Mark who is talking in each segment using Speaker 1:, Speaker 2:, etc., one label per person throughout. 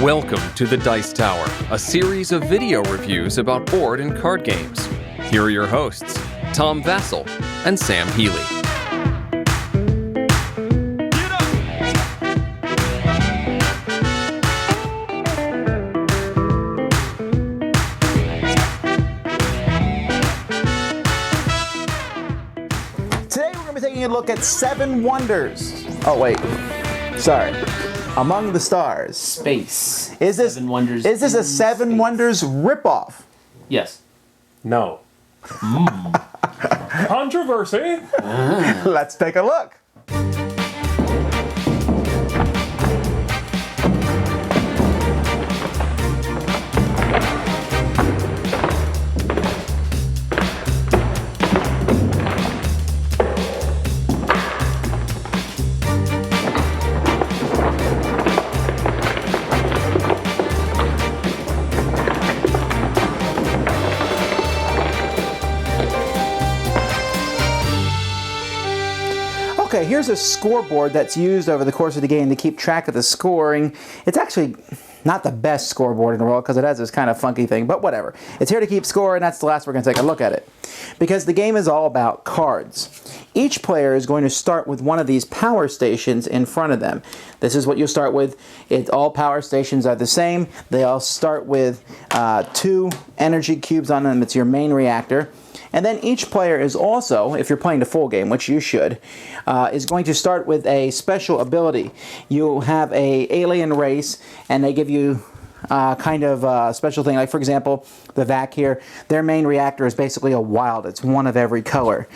Speaker 1: Welcome to the Dice Tower, a series of video reviews about board and card games. Here are your hosts, Tom Vasel and Sam Healey.
Speaker 2: Today we're going to be taking a look at Seven Wonders. Oh wait, sorry. Among the Stars.
Speaker 3: Space.
Speaker 2: Is this
Speaker 3: Seven Wonders?
Speaker 2: Is this a Seven
Speaker 3: Space.
Speaker 2: Wonders ripoff?
Speaker 3: Yes.
Speaker 4: No. Controversy.
Speaker 2: Let's take a look. Okay, here's a scoreboard that's used over the course of the game to keep track of the scoring. It's actually not the best scoreboard in the world because it has this kind of funky thing, but whatever. It's here to keep score, and that's the last we're going to take a look at it. Because the game is all about cards. Each player is going to start with one of these power stations in front of them. This is what you'll start with. All power stations are the same. They all start with 2 energy cubes on them. It's your main reactor. And then each player is also, if you're playing the full game, which you should, is going to start with a special ability. You'll have a alien race, and they give you kind of a special thing. Like, for example, the VAC here, their main reactor is basically a wild. It's one of every color.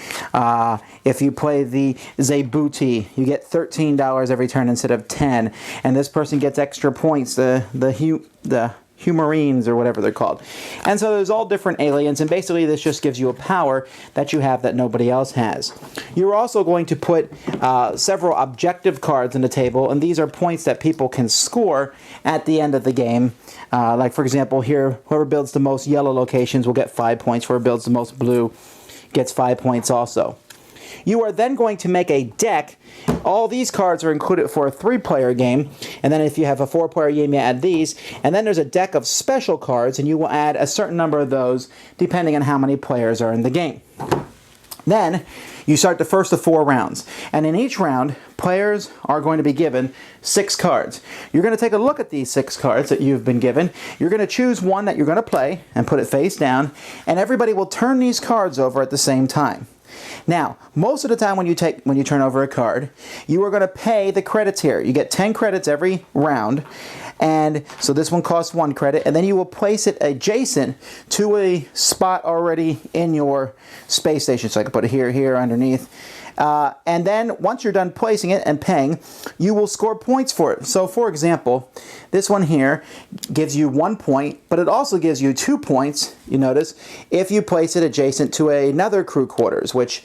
Speaker 2: If you play the Zebuti, you get $13 every turn instead of 10. And this person gets extra points, the Humarines or whatever they're called. And so there's all different aliens, and basically this just gives you a power that you have that nobody else has. You're also going to put several objective cards on the table, and these are points that people can score at the end of the game. Like, for example, here, whoever builds the most yellow locations will get 5 points. Whoever builds the most blue gets 5 points also. You are then going to make a deck. All these cards are included for a 3-player game, and then if you have a 4-player game, you add these. And then there's a deck of special cards, and you will add a certain number of those depending on how many players are in the game. Then you start the first of 4 rounds, and in each round, players are going to be given 6 cards. You're going to take a look at these 6 cards that you've been given. You're going to choose one that you're going to play and put it face down, and everybody will turn these cards over at the same time. Now, most of the time when you turn over a card, you are going to pay the credits here. You get 10 credits every round, and so this one costs 1 credit, and then you will place it adjacent to a spot already in your space station. So I can put it here, underneath. And then once you're done placing it and paying, you will score points for it. So for example, this one here gives you 1 point, but it also gives you 2 points, you notice, if you place it adjacent to another crew quarters, which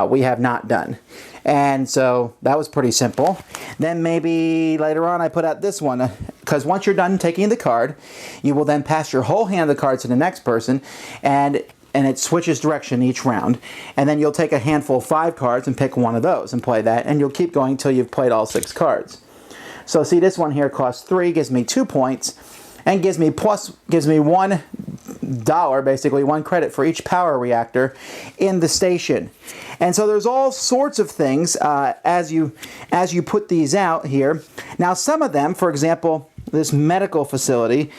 Speaker 2: we have not done. And so that was pretty simple. Then maybe later on I put out this one, because once you're done taking the card, you will then pass your whole hand of the cards to the next person, and it switches direction each round. And then you'll take a handful of 5 cards and pick one of those and play that, and you'll keep going until you've played all 6 cards. So see, this one here costs 3, gives me 2 points, and gives me $1, basically 1 credit for each power reactor in the station. And so there's all sorts of things as you put these out here. Now some of them, for example, this medical facility,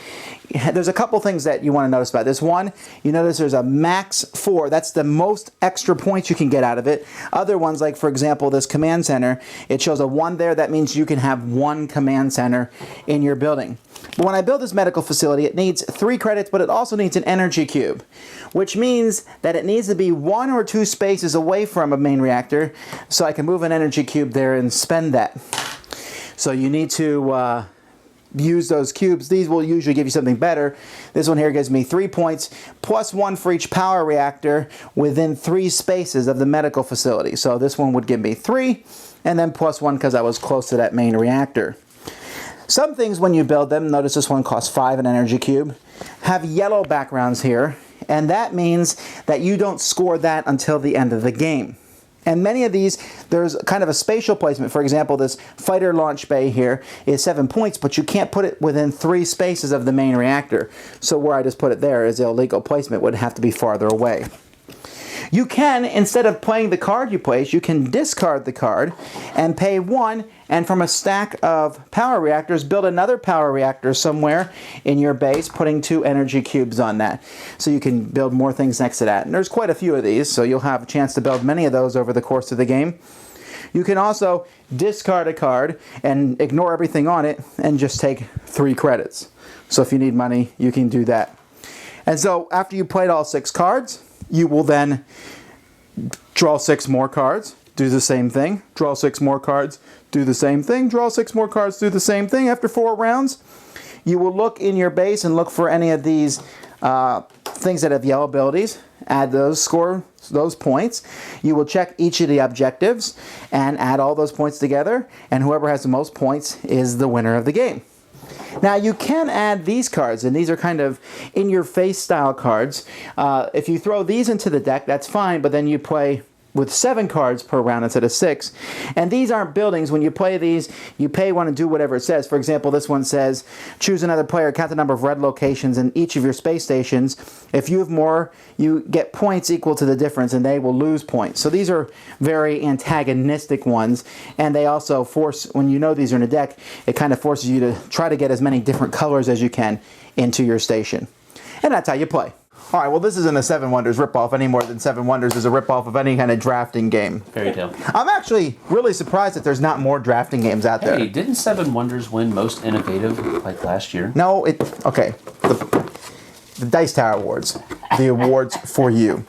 Speaker 2: there's a couple things that you want to notice about this. One, you notice there's a max 4. That's the most extra points you can get out of it. Other ones, like for example this command center, it shows a 1 there. That means you can have 1 command center in your building. But when I build this medical facility, it needs 3 credits, but it also needs an energy cube, which means that it needs to be 1 or 2 spaces away from a main reactor, so I can move an energy cube there and spend that. So you need to use those cubes. These will usually give you something better. This one here gives me 3 points, plus 1 for each power reactor within 3 spaces of the medical facility. So this one would give me 3, and then plus 1 because I was close to that main reactor. Some things when you build them, notice this one costs 5 an energy cube, have yellow backgrounds here, and that means that you don't score that until the end of the game. And many of these, there's kind of a spatial placement. For example, this fighter launch bay here is 7 points, but you can't put it within 3 spaces of the main reactor. So where I just put it there is illegal placement, would have to be farther away. You can, instead of playing the card you place, you can discard the card and pay 1, and from a stack of power reactors, build another power reactor somewhere in your base, putting 2 energy cubes on that. So you can build more things next to that. And there's quite a few of these, so you'll have a chance to build many of those over the course of the game. You can also discard a card and ignore everything on it and just take 3 credits. So if you need money, you can do that. And so after you played all 6 cards, you will then draw 6 more cards, do the same thing, draw 6 more cards, do the same thing, draw 6 more cards, do the same thing. After 4 rounds, you will look in your base and look for any of these things that have yellow abilities, add those, score those points. You will check each of the objectives and add all those points together, and whoever has the most points is the winner of the game. Now you can add these cards, and these are kind of in-your-face style cards. If you throw these into the deck, that's fine, but then you play with 7 cards per round instead of 6. And these aren't buildings. When you play these, you pay 1 and do whatever it says. For example, this one says, choose another player, count the number of red locations in each of your space stations. If you have more, you get points equal to the difference, and they will lose points. So these are very antagonistic ones, and they also force, when you know these are in a deck, it kind of forces you to try to get as many different colors as you can into your station. And that's how you play. All right, well, this isn't a Seven Wonders ripoff any more than Seven Wonders is a ripoff of any kind of drafting game.
Speaker 3: Fairy Tale.
Speaker 2: I'm actually really surprised that there's not more drafting games out there.
Speaker 3: Hey, didn't Seven Wonders win Most Innovative like last year?
Speaker 2: No, okay. The Dice Tower Awards. The awards for you.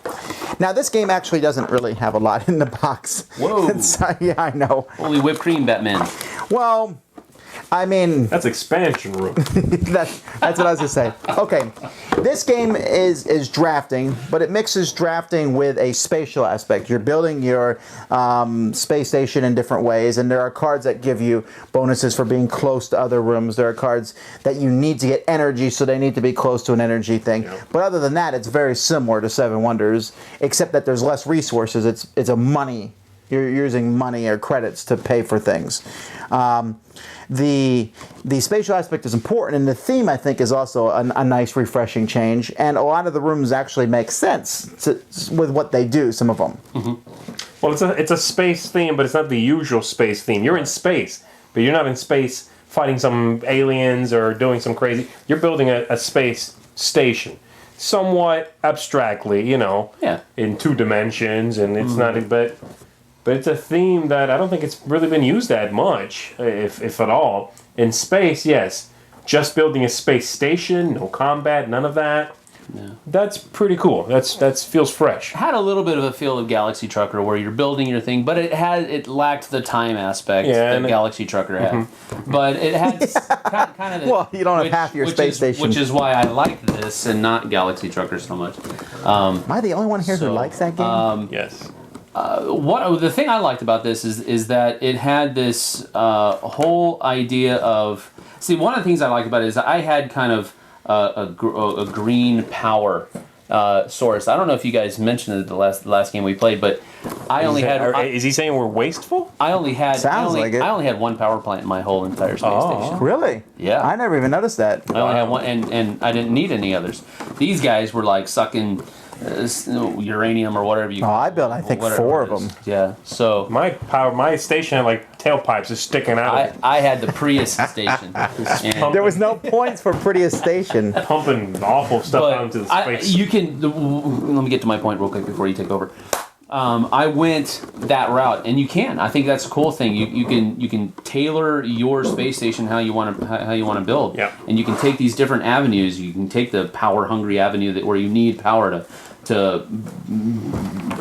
Speaker 2: Now, this game actually doesn't really have a lot in the box.
Speaker 3: Whoa.
Speaker 2: Yeah, I know.
Speaker 3: Holy whipped cream, Batman.
Speaker 2: Well, I mean...
Speaker 4: That's expansion room.
Speaker 2: that's what I was going to say. Okay, this game is drafting, but it mixes drafting with a spatial aspect. You're building your space station in different ways, and there are cards that give you bonuses for being close to other rooms. There are cards that you need to get energy, so they need to be close to an energy thing. Yep. But other than that, it's very similar to Seven Wonders, except that there's less resources. It's a money. You're using money or credits to pay for things. The spatial aspect is important, and the theme, I think, is also a nice, refreshing change. And a lot of the rooms actually make sense with what they do, some of them.
Speaker 4: Mm-hmm. Well, it's a space theme, but it's not the usual space theme. You're in space, but you're not in space fighting some aliens or doing some crazy... You're building a space station. Somewhat abstractly, in 2 dimensions, and it's not... But it's a theme that I don't think it's really been used that much, if at all. In space, yes. Just building a space station, no combat, none of that. Yeah. That's pretty cool. That feels fresh.
Speaker 3: Had a little bit of a feel of Galaxy Trucker where you're building your thing, but it lacked the time aspect that Galaxy Trucker had. Mm-hmm. But it had kind of the...
Speaker 2: Well, you don't have half your space station.
Speaker 3: Which is why I like this and not Galaxy Trucker so much.
Speaker 2: Am I the only one here who likes that game?
Speaker 4: Yes.
Speaker 3: The thing I liked about this is that it had this whole idea of... See, one of the things I liked about it is I had kind of a green power source. I don't know if you guys mentioned it the last game we played, but I only had...
Speaker 4: Is he saying we're wasteful?
Speaker 3: I only had 1 power plant in my whole entire space station.
Speaker 2: Really?
Speaker 3: Yeah.
Speaker 2: I never even noticed that.
Speaker 3: I only had 1, and I didn't need any others. These guys were like sucking... uranium or whatever you.
Speaker 2: I built, I think, 4 of them.
Speaker 3: Yeah. So
Speaker 4: my station had like tailpipes just sticking out.
Speaker 3: I had the Prius station.
Speaker 2: There was no points for prettiest station.
Speaker 4: Pumping awful stuff out into the space.
Speaker 3: Let me get to my point real quick before you take over. I went that route, and you can. I think that's a cool thing. You can tailor your space station how you want to build.
Speaker 4: Yeah.
Speaker 3: And you can take these different avenues. You can take the power hungry avenue where you need power to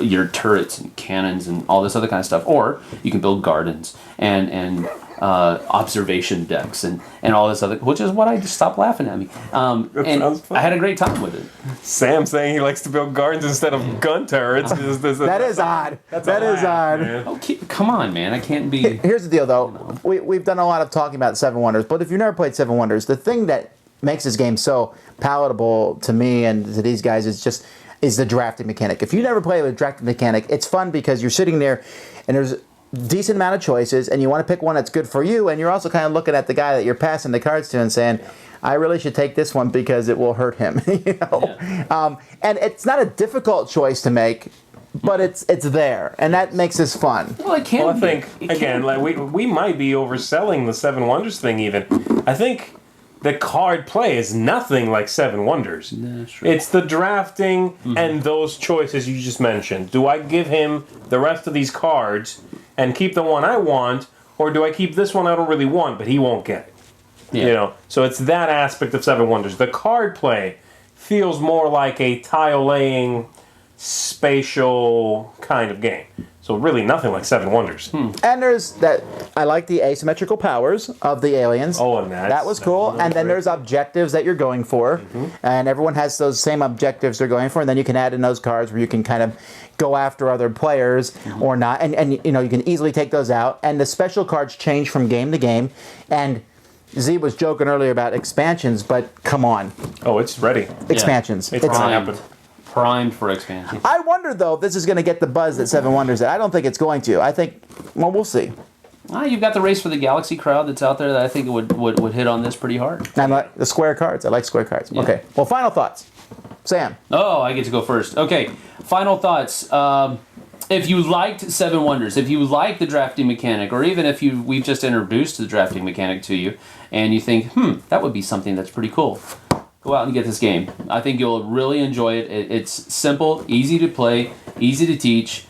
Speaker 3: your turrets and cannons and all this other kind of stuff, or you can build gardens and observation decks and all this other, which is what I just stopped laughing at me. And I had a great time with it.
Speaker 4: Sam saying he likes to build gardens instead of gun turrets.
Speaker 2: That is odd. That is odd.
Speaker 3: Oh, come on, man! I can't be.
Speaker 2: Here's the deal, though. We've done a lot of talking about Seven Wonders, but if you've never played Seven Wonders, the thing that makes this game so palatable to me and to these guys is just is the drafting mechanic. If you never play with a drafting mechanic, it's fun because you're sitting there and there's a decent amount of choices and you want to pick one that's good for you, and you're also kind of looking at the guy that you're passing the cards to and saying, I really should take this one because it will hurt him. And it's not a difficult choice to make, but it's there, and that makes this fun.
Speaker 3: Well, it can.
Speaker 4: Well, I think again, like we might be overselling the Seven Wonders thing. Even I think the card play is nothing like Seven Wonders.
Speaker 3: That's true.
Speaker 4: It's the drafting and those choices you just mentioned. Do I give him the rest of these cards and keep the one I want, or do I keep this one I don't really want, but he won't get it?
Speaker 3: Yeah.
Speaker 4: You know, so it's that aspect of Seven Wonders. The card play feels more like a tile laying, spatial kind of game. So really nothing like Seven Wonders.
Speaker 2: And there's that. I like the asymmetrical powers of the aliens.
Speaker 4: Oh, and
Speaker 2: that was cool. And then there's objectives that you're going for, and everyone has those same objectives they're going for. And then you can add in those cards where you can kind of go after other players or not, and you know you can easily take those out. And the special cards change from game to game. And Z was joking earlier about expansions, but come on,
Speaker 4: Oh, it's ready.
Speaker 2: expansions.
Speaker 4: It's gonna happen.
Speaker 3: Primed for expansion.
Speaker 2: I wonder though if this is going to get the buzz that Seven Wonders did. I don't think it's going to. I think, well, we'll see.
Speaker 3: You've got the Race for the Galaxy crowd that's out there that I think would hit on this pretty hard.
Speaker 2: And I like the square cards. I like square cards.
Speaker 3: Yeah.
Speaker 2: Okay. Well, final thoughts, Sam.
Speaker 3: Oh, I get to go first. Okay, final thoughts. If you liked Seven Wonders, if you like the drafting mechanic, or even if we've just introduced the drafting mechanic to you, and you think, that would be something that's pretty cool, go out and get this game. I think you'll really enjoy it. It's simple, easy to play, easy to teach.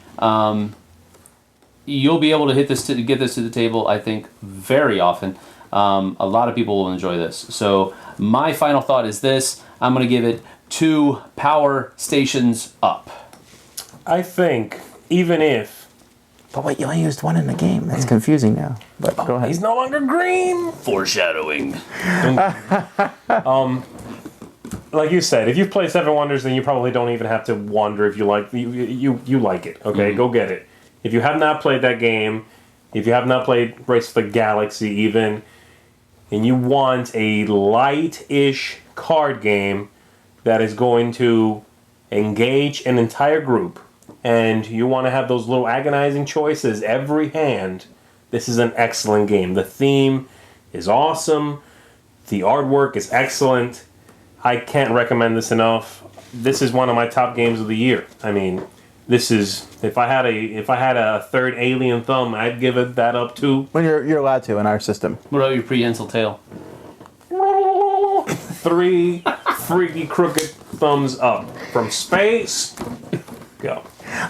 Speaker 3: You'll be able to get this to the table, I think, very often. A lot of people will enjoy this. So my final thought is this. I'm going to give it 2 power stations up.
Speaker 4: I think even if
Speaker 2: But wait, you only used one in the game. That's confusing now. But go ahead.
Speaker 4: he's no longer green,
Speaker 3: Foreshadowing.
Speaker 4: like you said, if you play Seven Wonders, then you probably don't even have to wonder if you like you like it. Okay, go get it. If you have not played that game, if you have not played Race for the Galaxy even, and you want a light-ish card game that is going to engage an entire group, and you want to have those little agonizing choices every hand, this is an excellent game. The theme is awesome. The artwork is excellent. I can't recommend this enough. This is one of my top games of the year. I mean, this is if I had a third alien thumb, I'd give it that up too.
Speaker 2: When you're allowed to in our system.
Speaker 3: What about your prehensile tail?
Speaker 4: 3 freaky crooked thumbs up from space. Go.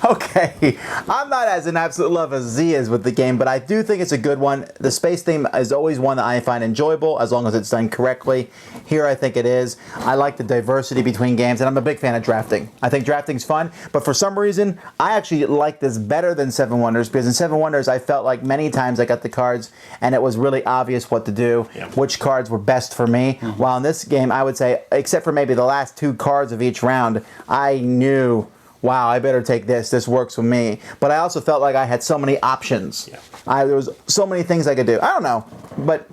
Speaker 2: Okay, I'm not as in absolute love as Z is with the game, but I do think it's a good one. The space theme is always one that I find enjoyable as long as it's done correctly. Here I think it is. I like the diversity between games, and I'm a big fan of drafting. I think drafting's fun, but for some reason, I actually like this better than Seven Wonders, because in Seven Wonders, I felt like many times I got the cards, and it was really obvious what to do, which cards were best for me. While in this game, I would say, except for maybe the last 2 cards of each round, I knew, wow, I better take this. This works for me. But I also felt like I had so many options. There was so many things I could do. I don't know. But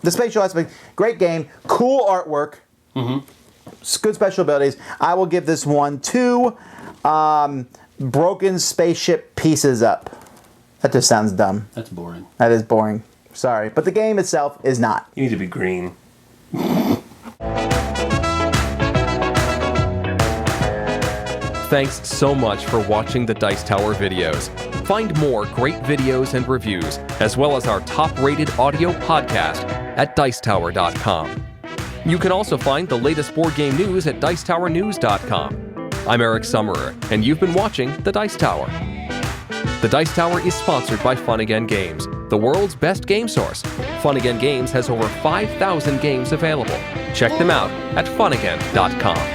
Speaker 2: the spatial aspect, great game, cool artwork, good special abilities. I will give this one 2 broken spaceship pieces up. That just sounds dumb.
Speaker 3: That's boring.
Speaker 2: That is boring. Sorry. But the game itself is not.
Speaker 4: You need to be green.
Speaker 1: Thanks so much for watching the Dice Tower videos. Find more great videos and reviews, as well as our top-rated audio podcast at Dicetower.com. You can also find the latest board game news at Dicetowernews.com. I'm Eric Summerer, and you've been watching The Dice Tower. The Dice Tower is sponsored by Fun Again Games, the world's best game source. Fun Again Games has over 5,000 games available. Check them out at funagain.com.